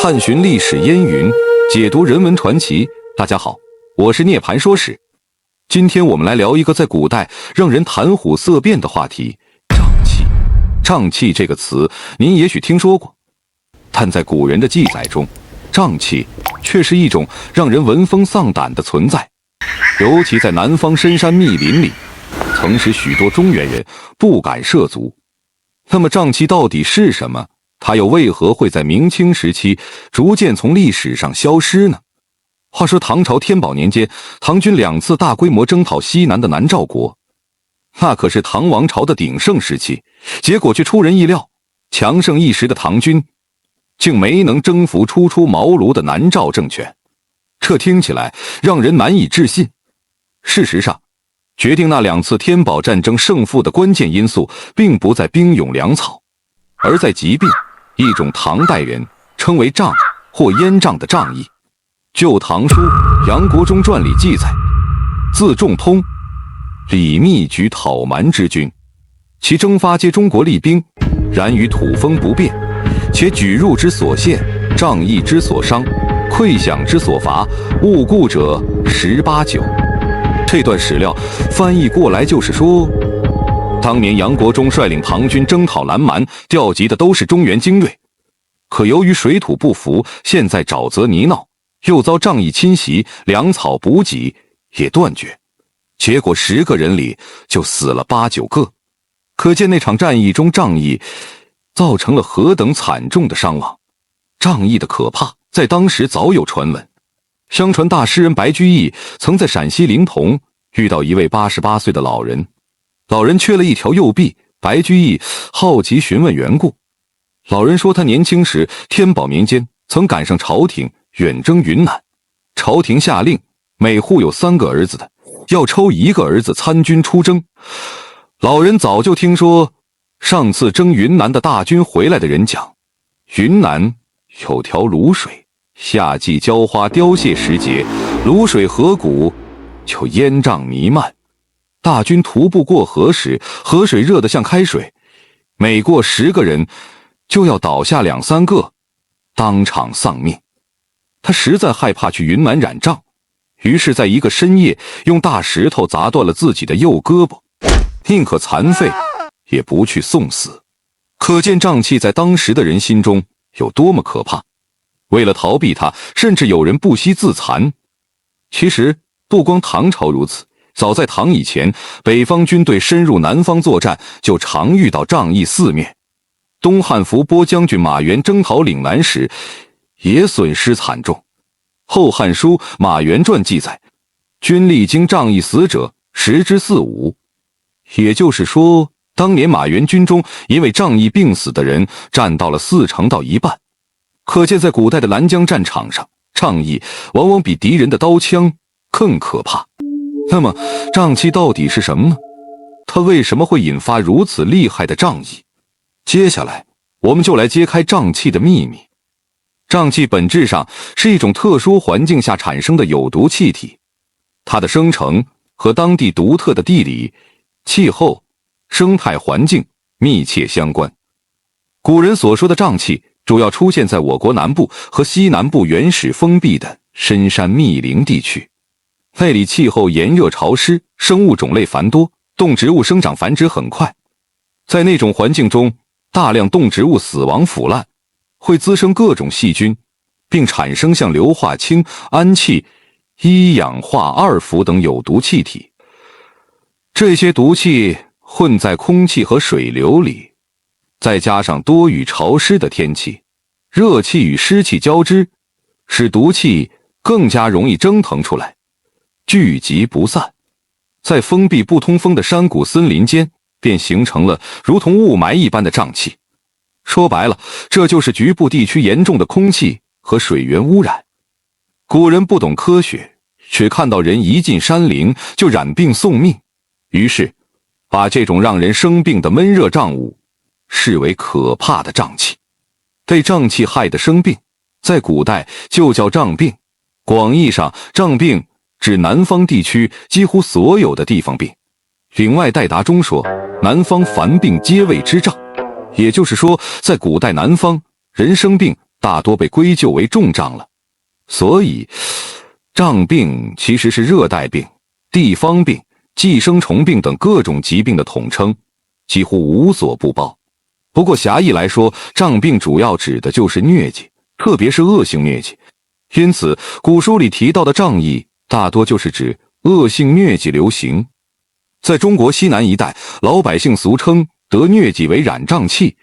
探寻历史烟云，解读人文传奇。大家好，我是涅槃说史。今天我们来聊一个在古代让人谈虎色变的话题——瘴气。瘴气这个词，您也许听说过，但在古人的记载中，瘴气却是一种让人闻风丧胆的存在。尤其在南方深山密林里，曾使许多中原人不敢涉足。那么瘴气到底是什么？它又为何会在明清时期逐渐从历史上消失呢？话说唐朝天宝年间，唐军2次大规模征讨西南的南诏国，那可是唐王朝的鼎盛时期，结果却出人意料，强盛一时的唐军竟没能征服初出茅庐的南诏政权。这听起来让人难以置信。事实上，决定那2次天宝战争胜负的关键因素并不在兵勇粮草，而在疾病，一种唐代人称为瘴或烟瘴的瘴疫。旧唐书《杨国忠传》里记载，字仲通，李密举讨蛮之军，其征发皆中国利兵，然于土风不变，且举入之所陷，瘴疫之所伤，溃响之所乏，误故者18、9。这段史料翻译过来就是说，当年杨国忠率领唐军征讨南蛮，调集的都是中原精锐，可由于水土不服，现在沼泽泥淖，又遭瘴疫侵袭，粮草补给也断绝，结果10个人里就死了8、9个。可见那场战役中瘴疫造成了何等惨重的伤亡。瘴疫的可怕在当时早有传闻。相传大诗人白居易曾在陕西临潼遇到一位88岁的老人，老人缺了一条右臂，白居易好奇询问缘故。老人说他年轻时天宝年间曾赶上朝廷远征云南，朝廷下令每户有3个儿子的要抽1个儿子参军出征。老人早就听说上次征云南的大军回来的人讲，云南有条泸水，夏季浇花凋谢时节，泸水河谷就烟瘴弥漫，大军徒步过河时，河水热得像开水，每过10个人就要倒下2、3个，当场丧命。他实在害怕去云南染瘴，于是在一个深夜用大石头砸断了自己的右胳膊，宁可残废也不去送死。可见瘴气在当时的人心中有多么可怕。为了逃避它，甚至有人不惜自残。其实不光唐朝如此，早在唐以前，北方军队深入南方作战，就常遇到瘴疫肆虐。东汉伏波将军马援征讨岭南时，也损失惨重。《后汉书·马援传》记载，军历经瘴疫死者10之4、5。也就是说，当年马援军中因为瘴疫病死的人占到了40%到1半。可见在古代的南疆战场上，瘴疫往往比敌人的刀枪更可怕。那么瘴气到底是什么呢？它为什么会引发如此厉害的瘴疫？接下来我们就来揭开瘴气的秘密。瘴气本质上是一种特殊环境下产生的有毒气体，它的生成和当地独特的地理、气候、生态环境密切相关。古人所说的瘴气主要出现在我国南部和西南部原始封闭的深山密林地区，那里气候炎热潮湿，生物种类繁多，动植物生长繁殖很快。在那种环境中，大量动植物死亡腐烂，会滋生各种细菌，并产生像硫化氢、氨气、一氧化二氟等有毒气体。这些毒气混在空气和水流里，再加上多雨潮湿的天气，热气与湿气交织，使毒气更加容易蒸腾出来，聚集不散。在封闭不通风的山谷森林间，便形成了如同雾霾一般的瘴气。说白了，这就是局部地区严重的空气和水源污染。古人不懂科学，却看到人一进山林就染病送命，于是把这种让人生病的闷热瘴物视为可怕的瘴气。被瘴气害得生病，在古代就叫瘴病。广义上，瘴病指南方地区几乎所有的地方病。岭外代答中说，南方凡病皆谓之瘴。也就是说，在古代南方，人生病大多被归咎为重瘴了。所以，瘴病其实是热带病、地方病、寄生虫病等各种疾病的统称，几乎无所不包。不过狭义来说，瘴病主要指的就是疟疾，特别是恶性疟疾。因此，古书里提到的瘴疫大多就是指恶性疟疾流行。在中国西南一带，老百姓俗称得疟疾为染瘴气。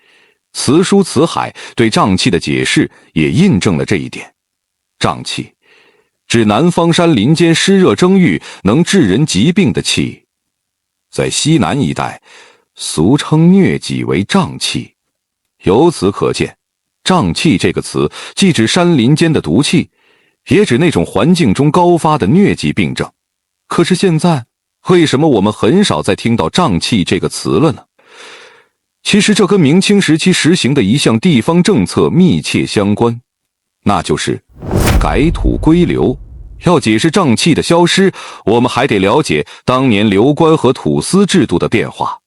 辞书辞海对瘴气的解释也印证了这一点。瘴气指南方山林间湿热蒸郁能致人疾病的气，在西南一带俗称疟疾为瘴气。由此可见，瘴气这个词既指山林间的毒气，也指那种环境中高发的疟疾病症。可是现在，为什么我们很少再听到瘴气这个词了呢？其实这跟明清时期实行的一项地方政策密切相关，那就是改土归流。要解释瘴气的消失，我们还得了解当年流官和土司制度的变化。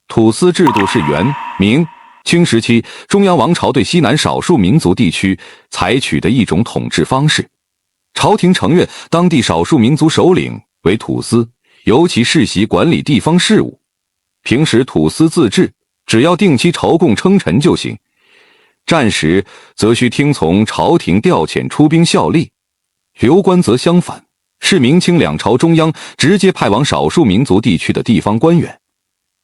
土司制度是元、明、清时期中央王朝对西南少数民族地区采取的一种统治方式。朝廷承认当地少数民族首领为土司，由其世袭管理地方事务。平时土司自治，只要定期朝贡称臣就行，战时则需听从朝廷调遣出兵效力。流官则相反，是明清两朝中央直接派往少数民族地区的地方官员，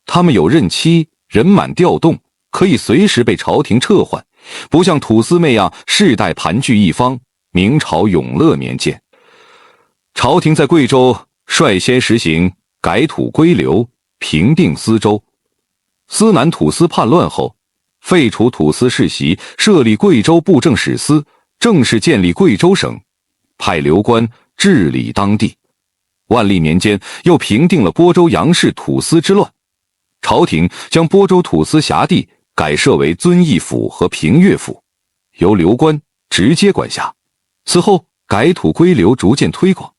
他们有任期、人满调动，可以随时被朝廷撤换，不像土司那样世代盘踞一方。明朝永乐年间，朝廷在贵州率先实行改土归流，平定司州。司南土司叛乱后，废除土司世袭，设立贵州布政使司，正式建立贵州省，派流官治理当地。万历年间，又平定了播州杨氏土司之乱，朝廷将播州土司辖地改设为遵义府和平乐府，由流官直接管辖。此后，改土归流逐渐推广。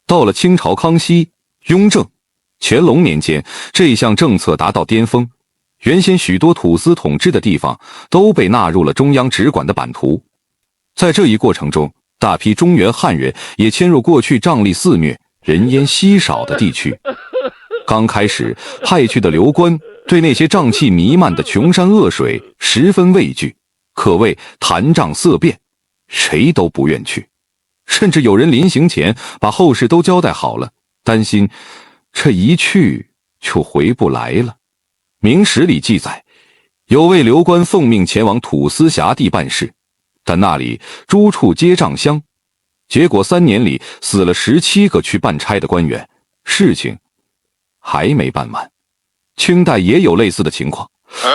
到了清朝康熙、雍正、乾隆年间，这项政策达到巅峰。原先许多土司统治的地方都被纳入了中央直管的版图。在这一过程中，大批中原汉人也迁入过去瘴疠肆虐、人烟稀少的地区。刚开始派去的流官对那些瘴气弥漫的穷山恶水十分畏惧，可谓谈瘴色变，谁都不愿去。甚至有人临行前把后事都交代好了，担心这一去就回不来了。明史里记载，有位流官奉命前往土司辖地办事，但那里诸处皆瘴乡，结果3年里死了17个去办差的官员，事情还没办完。清代也有类似的情况，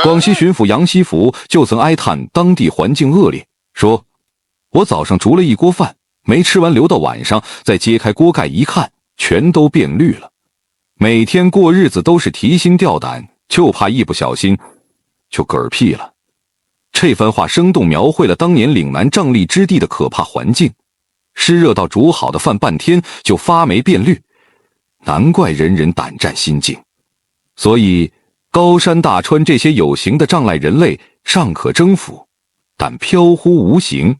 广西巡抚杨希福就曾哀叹当地环境恶劣，说：“我早上煮了一锅饭，没吃完留到晚上，再揭开锅盖一看，全都变绿了。每天过日子都是提心吊胆，就怕一不小心就嗝屁了。”这番话生动描绘了当年岭南瘴疠之地的可怕环境，湿热到煮好的饭半天就发霉变绿，难怪人人胆战心惊。所以高山大川这些有形的障碍人类尚可征服，但飘忽无形、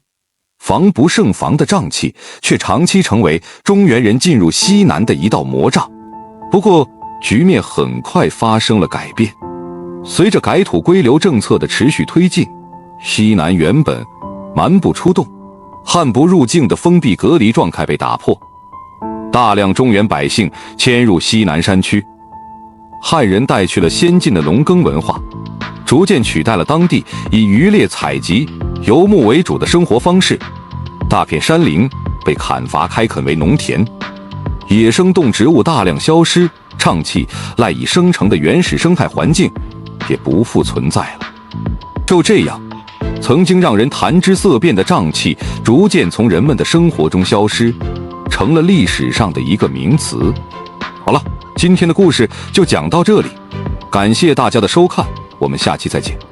防不胜防的瘴气却长期成为中原人进入西南的一道魔障。不过局面很快发生了改变，随着改土归流政策的持续推进，西南原本蛮不出动、汉不入境的封闭隔离状态被打破，大量中原百姓迁入西南山区。汉人带去了先进的农耕文化，逐渐取代了当地以渔猎采集、游牧为主的生活方式。大片山林被砍伐开垦为农田，野生动植物大量消失，瘴气赖以生成的原始生态环境也不复存在了。就这样，曾经让人谈之色变的瘴气逐渐从人们的生活中消失，成了历史上的一个名词。好了，今天的故事就讲到这里，感谢大家的收看，我们下期再见。